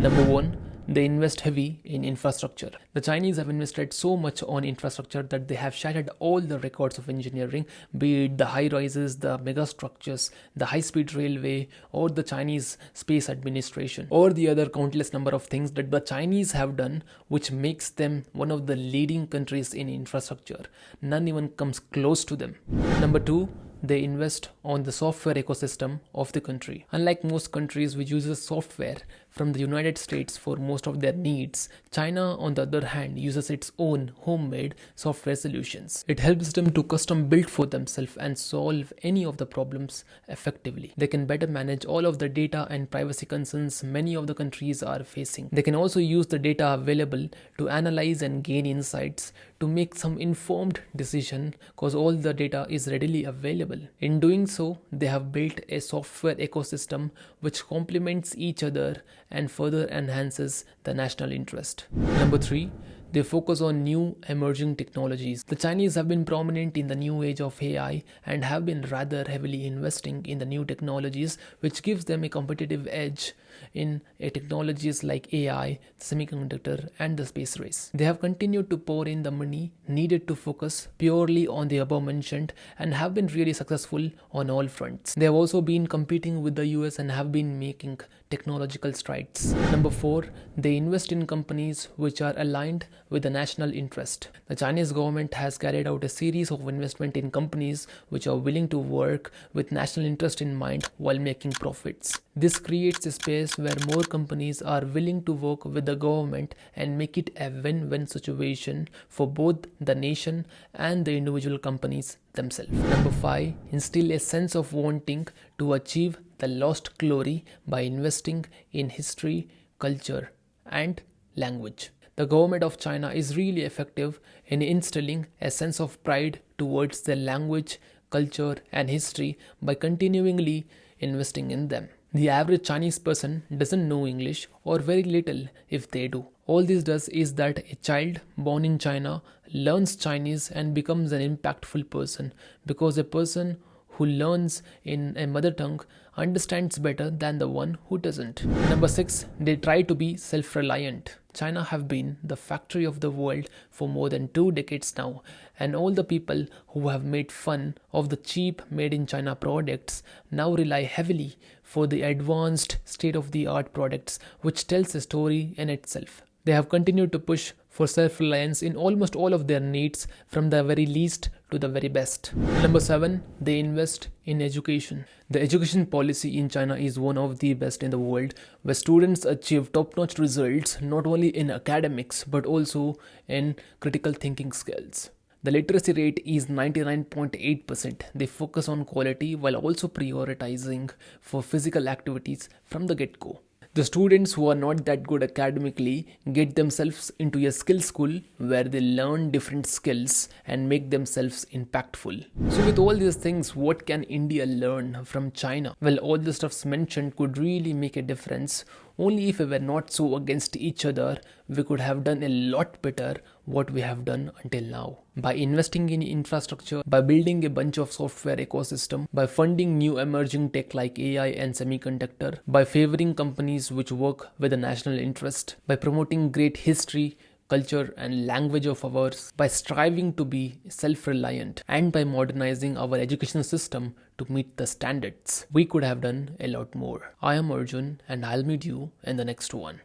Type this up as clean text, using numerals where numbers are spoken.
Number one, they invest heavy in infrastructure. The Chinese have invested so much on infrastructure that they have shattered all the records of engineering, be it the high rises, the mega structures, the high speed railway, or the Chinese space administration, or the other countless number of things that the Chinese have done, which makes them one of the leading countries in infrastructure. None even comes close to them. Number two, they invest on the software ecosystem of the country. Unlike most countries which uses software from the United States for most of their needs, China on the other hand uses its own homemade software solutions. It helps them to custom build for themselves and solve any of the problems effectively. They can better manage all of the data and privacy concerns many of the countries are facing. They can also use the data available to analyze and gain insights to make some informed decision because all the data is readily available. In doing so, they have built a software ecosystem which complements each other and further enhances the national interest. Number three, they focus on new emerging technologies. The Chinese have been prominent in the new age of AI and have been rather heavily investing in the new technologies, which gives them a competitive edge in technologies like AI, semiconductor, and the space race. They have continued to pour in the money needed to focus purely on the above mentioned and have been really successful on all fronts. They have also been competing with the US and have been making technological strides. Number four, they invest in companies which are aligned with the national interest. The Chinese government has carried out a series of investment in companies which are willing to work with national interest in mind while making profits. This creates a space where more companies are willing to work with the government and make it a win-win situation for both the nation and the individual companies themselves. Number five, instill a sense of wanting to achieve the lost glory by investing in history, culture, and language. The government of China is really effective in instilling a sense of pride towards their language, culture, and history by continually investing in them. The average Chinese person doesn't know English or very little if they do. All this does is that a child born in China learns Chinese and becomes an impactful person, because a person who learns in a mother tongue understands better than the one who doesn't. Number six, they try to be self-reliant. China have been the factory of the world for more than 2 decades now, and all the people who have made fun of the cheap made in China products now rely heavily for the advanced state-of-the-art products, which tells a story in itself. They have continued to push for self-reliance in almost all of their needs, from the very least to the very best. Number seven, they invest in education. The education policy in China is one of the best in the world, where students achieve top-notch results not only in academics but also in critical thinking skills. The literacy rate is 99.8%. They focus on quality while also prioritizing for physical activities from the get-go. The students who are not that good academically get themselves into a skill school where they learn different skills and make themselves impactful. So with all these things, what can India learn from China? Well, all the stuffs mentioned could really make a difference. Only if we were not so against each other, we could have done a lot better what we have done until now. By investing in infrastructure, by building a bunch of software ecosystem, by funding new emerging tech like AI and semiconductor, by favoring companies which work with the national interest, by promoting great history, culture and language of ours, by striving to be self-reliant, and by modernizing our education system to meet the standards, we could have done a lot more. I am Arjun and I'll meet you in the next one.